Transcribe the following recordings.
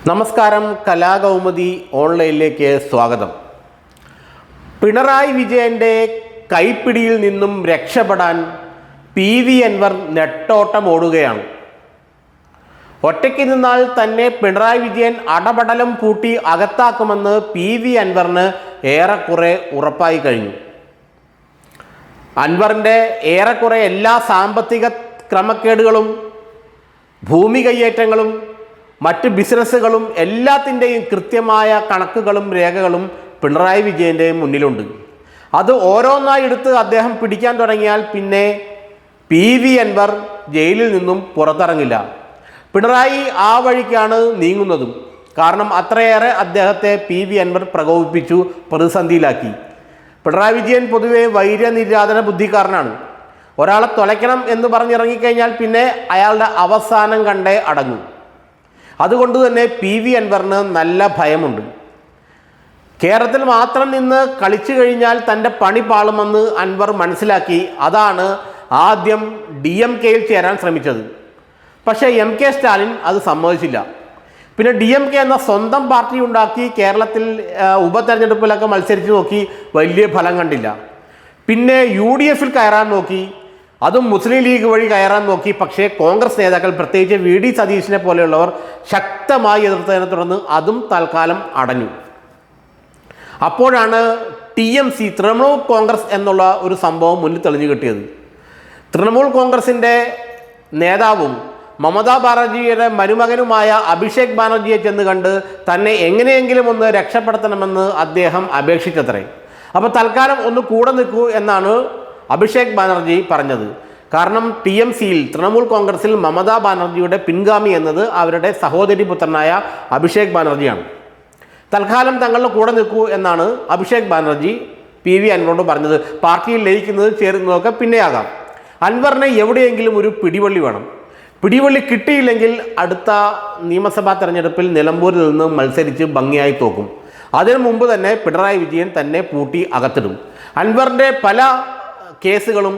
നമസ്കാരം. കലാകൗമുദി ഓൺലൈനിലേക്ക് സ്വാഗതം. പിണറായി വിജയൻ്റെ കൈപ്പിടിയിൽ നിന്നും രക്ഷപ്പെടാൻ PV അൻവർ നെട്ടോട്ടമോടുകയാണ്. ഒറ്റയ്ക്ക് നിന്നാൽ തന്നെ പിണറായി വിജയൻ അടപടലം പൂട്ടി അകത്താക്കുമെന്ന് PV അൻവറിന് ഏറെക്കുറെ ഉറപ്പായി കഴിഞ്ഞു. അൻവറിൻ്റെ ഏറെക്കുറെ എല്ലാ സാമ്പത്തിക ക്രമക്കേടുകളും ഭൂമി കയ്യേറ്റങ്ങളും മറ്റ് ബിസിനസ്സുകളും എല്ലാത്തിൻ്റെയും കൃത്യമായ കണക്കുകളും രേഖകളും പിണറായി വിജയൻ്റെ മുന്നിലുണ്ട്. അത് ഓരോന്നായി എടുത്ത് അദ്ദേഹം പിടിക്കാൻ തുടങ്ങിയാൽ പിന്നെ PV അൻവർ ജയിലിൽ നിന്നും പുറത്തിറങ്ങില്ല. പിണറായി ആ വഴിക്കാണ് നീങ്ങുന്നതും. കാരണം അത്രയേറെ അദ്ദേഹത്തെ PV അൻവർ പ്രകോപിപ്പിച്ചു, പ്രതിസന്ധിയിലാക്കി. പിണറായി വിജയൻ പൊതുവെ വൈര്യനിര്യാതന ബുദ്ധിക്കാരനാണ്. ഒരാളെ തുലയ്ക്കണം എന്ന് പറഞ്ഞിറങ്ങിക്കഴിഞ്ഞാൽ പിന്നെ അയാളുടെ അവസാനം കണ്ടേ അടങ്ങും. അതുകൊണ്ട് തന്നെ PV അൻവറിന് നല്ല ഭയമുണ്ട്. കേരളത്തിൽ മാത്രം നിന്ന് കളിച്ചു കഴിഞ്ഞാൽ തൻ്റെ പണി പാളുമെന്ന് അൻവർ മനസ്സിലാക്കി. അതാണ് ആദ്യം DMK-യിൽ ചേരാൻ ശ്രമിച്ചത്. പക്ഷേ MK സ്റ്റാലിൻ അത് സമ്മതിച്ചില്ല. പിന്നെ DMK എന്ന സ്വന്തം പാർട്ടി ഉണ്ടാക്കി കേരളത്തിൽ ഉപതെരഞ്ഞെടുപ്പിലൊക്കെ മത്സരിച്ച് നോക്കി, വലിയ ഫലം കണ്ടില്ല. പിന്നെ UDF-ൽ കയറാൻ നോക്കി, അതും മുസ്ലിം ലീഗ് വഴി കയറാൻ നോക്കി. പക്ഷേ കോൺഗ്രസ് നേതാക്കൾ, പ്രത്യേകിച്ച് VD സതീശിനെ പോലെയുള്ളവർ ശക്തമായി എതിർത്തതിനെ തുടർന്ന് അതും തൽക്കാലം അടഞ്ഞു. അപ്പോഴാണ് TMC, തൃണമൂൽ കോൺഗ്രസ് എന്നുള്ള ഒരു സംഭവം മുന്നിൽ തെളിഞ്ഞു കിട്ടിയത്. തൃണമൂൽ കോൺഗ്രസിൻ്റെ നേതാവും മമതാ ബാനർജിയുടെ മരുമകനുമായ അഭിഷേക് ബാനർജിയെ ചെന്ന് കണ്ട് തന്നെ എങ്ങനെയെങ്കിലും ഒന്ന് രക്ഷപ്പെടുത്തണമെന്ന് അദ്ദേഹം അപേക്ഷിച്ചത്രേ. അപ്പോൾ തൽക്കാലം ഒന്ന് കൂടെ നിൽക്കൂ എന്നാണ് അഭിഷേക് ബാനർജി പറഞ്ഞത്. കാരണം TMC-യിൽ, തൃണമൂൽ കോൺഗ്രസിൽ മമതാ ബാനർജിയുടെ പിൻഗാമി എന്നത് അവരുടെ സഹോദരി പുത്രനായ അഭിഷേക് ബാനർജിയാണ്. തൽക്കാലം തങ്ങളുടെ കൂടെ നിൽക്കൂ എന്നാണ് അഭിഷേക് ബാനർജി PV അൻവറോട് പറഞ്ഞത്. പാർട്ടിയിൽ ലയിക്കുന്നത് ചേരുന്നതൊക്കെ പിന്നെയാകാം. അൻവറിന് എവിടെയെങ്കിലും ഒരു പിടിവള്ളി വേണം. പിടിവള്ളി കിട്ടിയില്ലെങ്കിൽ അടുത്ത നിയമസഭാ തെരഞ്ഞെടുപ്പിൽ നിലമ്പൂരിൽ നിന്ന് മത്സരിച്ച് ഭംഗിയായി തോക്കും. അതിനു മുമ്പ് തന്നെ പിണറായി വിജയൻ തന്നെ പൂട്ടി അകത്തിടും. അൻവറിൻ്റെ പല കേസുകളും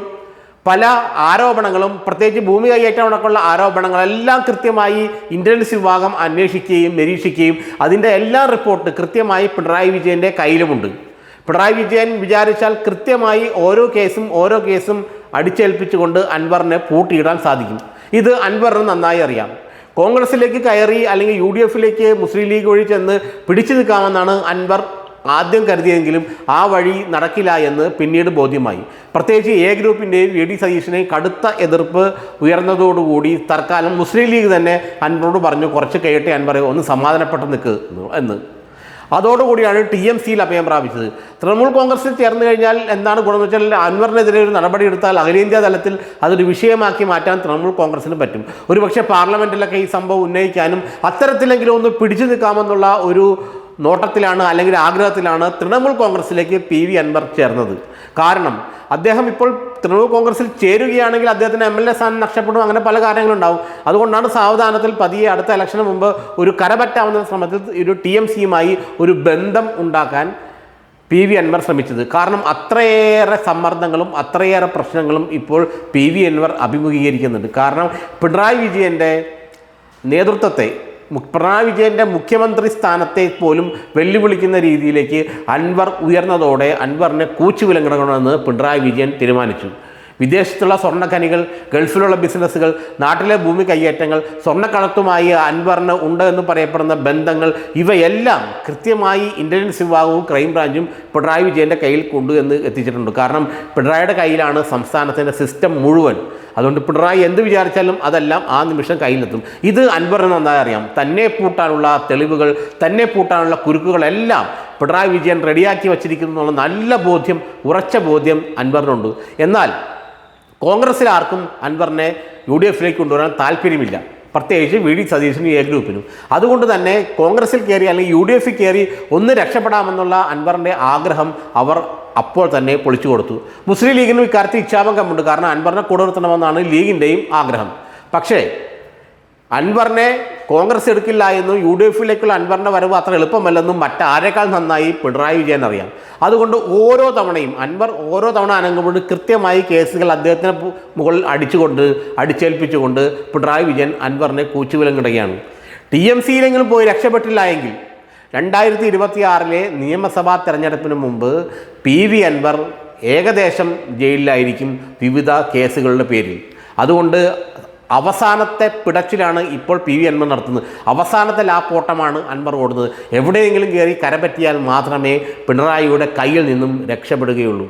പല ആരോപണങ്ങളും, പ്രത്യേകിച്ച് ഭൂമി കൈയേറ്റം അടക്കമുള്ള ആരോപണങ്ങളെല്ലാം കൃത്യമായി ഇൻ്റലിജൻസ് വിഭാഗം അന്വേഷിക്കുകയും നിരീക്ഷിക്കുകയും അതിൻ്റെ എല്ലാ റിപ്പോർട്ട് കൃത്യമായി പിണറായി വിജയൻ്റെ കയ്യിലുമുണ്ട്. പിണറായി വിജയൻ വിചാരിച്ചാൽ കൃത്യമായി ഓരോ കേസും അടിച്ചേൽപ്പിച്ചുകൊണ്ട് അൻവറിനെ പൂട്ടിയിടാൻ സാധിക്കും. ഇത് അൻവറിന് നന്നായി അറിയാം. കോൺഗ്രസിലേക്ക് കയറി അല്ലെങ്കിൽ UDF-ലേക്ക് മുസ്ലിം ലീഗ് വഴി ചെന്ന് പിടിച്ചു നിൽക്കാമെന്നാണ് അൻവർ ആദ്യം കരുതിയെങ്കിലും ആ വഴി നടക്കില്ല എന്ന് പിന്നീട് ബോധ്യമായി. പ്രത്യേകിച്ച് A ഗ്രൂപ്പിൻ്റെയും VD സതീശിനെയും കടുത്ത എതിർപ്പ് ഉയർന്നതോടുകൂടി തൽക്കാലം മുസ്ലിം ലീഗ് തന്നെ അൻവറോട് പറഞ്ഞു, കുറച്ച് കഴിയട്ടെ അൻവറെ, ഒന്ന് സമാധാനപ്പെട്ട് നിൽക്കുന്നു എന്ന്. അതോടുകൂടിയാണ് TMC-യിൽ അഭയം പ്രാപിച്ചത്. തൃണമൂൽ കോൺഗ്രസിൽ ചേർന്ന് കഴിഞ്ഞാൽ എന്താണ് ഗുണമെന്ന് വെച്ചാൽ അൻവറിനെതിരെ ഒരു നടപടി എടുത്താൽ അഖിലേന്ത്യാ തലത്തിൽ അതൊരു വിഷയമാക്കി മാറ്റാൻ തൃണമൂൽ കോൺഗ്രസിന് പറ്റും. ഒരുപക്ഷെ പാർലമെൻറ്റിലൊക്കെ ഈ സംഭവം ഉന്നയിക്കാനും അത്തരത്തിലെങ്കിലും ഒന്ന് പിടിച്ചു നിൽക്കാമെന്നുള്ള ഒരു നോട്ടത്തിലാണ് അല്ലെങ്കിൽ ആഗ്രഹത്തിലാണ് തൃണമൂൽ കോൺഗ്രസിലേക്ക് PV അൻവർ ചേർന്നത്. കാരണം അദ്ദേഹം ഇപ്പോൾ തൃണമൂൽ കോൺഗ്രസിൽ ചേരുകയാണെങ്കിൽ അദ്ദേഹത്തിന് MLA സ്ഥാനം നഷ്ടപ്പെടും, അങ്ങനെ പല കാര്യങ്ങളുണ്ടാവും. അതുകൊണ്ടാണ് സാവധാനത്തിൽ പതിയെ അടുത്ത ഇലക്ഷന് മുമ്പ് ഒരു കരപറ്റാവുന്ന ശ്രമത്തിൽ ഒരു TMC-യുമായി ഒരു ബന്ധം ഉണ്ടാക്കാൻ PV അൻവർ ശ്രമിച്ചത്. കാരണം അത്രയേറെ സമ്മർദ്ദങ്ങളും അത്രയേറെ പ്രശ്നങ്ങളും ഇപ്പോൾ PV അൻവർ അഭിമുഖീകരിക്കുന്നുണ്ട്. കാരണം പിണറായി വിജയൻ്റെ നേതൃത്വത്തെ, പിണറായി വിജയൻ്റെ മുഖ്യമന്ത്രി സ്ഥാനത്തെ പോലും വെല്ലുവിളിക്കുന്ന രീതിയിലേക്ക് അൻവർ ഉയർന്നതോടെ അൻവറിനെ കൂച്ചുവിലങ്ങിടണമെന്ന് പിണറായി വിജയൻ തീരുമാനിച്ചു. വിദേശത്തുള്ള സ്വർണ്ണഖനികൾ, ഗൾഫിലുള്ള ബിസിനസ്സുകൾ, നാട്ടിലെ ഭൂമി കയ്യേറ്റങ്ങൾ, സ്വർണ്ണക്കടത്തുമായി അൻവറിന് ഉണ്ട് എന്ന് പറയപ്പെടുന്ന ബന്ധങ്ങൾ, ഇവയെല്ലാം കൃത്യമായി ഇൻ്റലിജൻസ് വിഭാഗവും ക്രൈംബ്രാഞ്ചും പിണറായി വിജയൻ്റെ കയ്യിൽ കൊണ്ടുവന്ന് എത്തിച്ചിട്ടുണ്ട്. കാരണം പിണറായിയുടെ കയ്യിലാണ് സംസ്ഥാനത്തിൻ്റെ സിസ്റ്റം മുഴുവൻ. അതുകൊണ്ട് പിണറായി എന്ത് വിചാരിച്ചാലും അതെല്ലാം ആ നിമിഷം കയ്യിലെത്തും. ഇത് അൻവറിന് നന്നായി അറിയാം. തന്നെ പൂട്ടാനുള്ള തെളിവുകൾ, തന്നെ പൂട്ടാനുള്ള കുരുക്കുകളെല്ലാം പിണറായി വിജയൻ റെഡിയാക്കി വച്ചിരിക്കുന്നു എന്നുള്ള നല്ല ബോധ്യം, ഉറച്ച ബോധ്യം അൻവറിനുണ്ട്. എന്നാൽ കോൺഗ്രസ്സിൽ ആർക്കും അൻവറിനെ UDF-ലേക്ക് കൊണ്ടുവരാൻ താല്പര്യമില്ല, പ്രത്യേകിച്ച് VD സതീശനും A ഗ്രൂപ്പിനും. അതുകൊണ്ട് തന്നെ കോൺഗ്രസ്സിൽ കയറി അല്ലെങ്കിൽ UDF-ൽ കയറി ഒന്ന് രക്ഷപ്പെടാമെന്നുള്ള അൻവറിൻ്റെ ആഗ്രഹം അവർ അപ്പോൾ തന്നെ പൊളിച്ചു കൊടുത്തു. മുസ്ലിം ലീഗിനും ഇക്കാര്യത്തിൽ ഇച്ഛാഭംഗമുണ്ട്. കാരണം അൻവറിനെ കൂടെ നിർത്തണമെന്നാണ് ലീഗിൻ്റെയും ആഗ്രഹം. പക്ഷേ അൻവറിനെ കോൺഗ്രസ് എടുക്കില്ല എന്നും UDF-ലേക്കുള്ള അൻവറിൻ്റെ വരവ് അത്ര എളുപ്പമല്ലെന്നും മറ്റാരേക്കാൾ നന്നായി പിണറായി വിജയൻ അറിയാം. അതുകൊണ്ട് ഓരോ തവണയും അൻവർ അനങ്ങുമ്പോൾ കൃത്യമായി കേസുകൾ അദ്ദേഹത്തിന് മുകളിൽ അടിച്ചേൽപ്പിച്ചുകൊണ്ട് പിണറായി വിജയൻ അൻവറിനെ കൂച്ചുവിലങ്ങിടുകയാണ്. TMCയിലെങ്കിലും പോയി രക്ഷപ്പെട്ടില്ല എങ്കിൽ 2026 നിയമസഭാ തെരഞ്ഞെടുപ്പിന് മുമ്പ് PV അൻവർ ഏകദേശം ജയിലിലായിരിക്കും വിവിധ കേസുകളുടെ പേരിൽ. അതുകൊണ്ട് അവസാനത്തെ പിടച്ചിലാണ് ഇപ്പോൾ PV അൻവർ നടത്തുന്നത്. അവസാനത്തെ ലാപ്പോട്ടമാണ് അൻവർ ഓടുന്നത്. എവിടെയെങ്കിലും കയറി കരപറ്റിയാൽ മാത്രമേ പിണറായിയുടെ കയ്യിൽ നിന്നും രക്ഷപ്പെടുകയുള്ളൂ.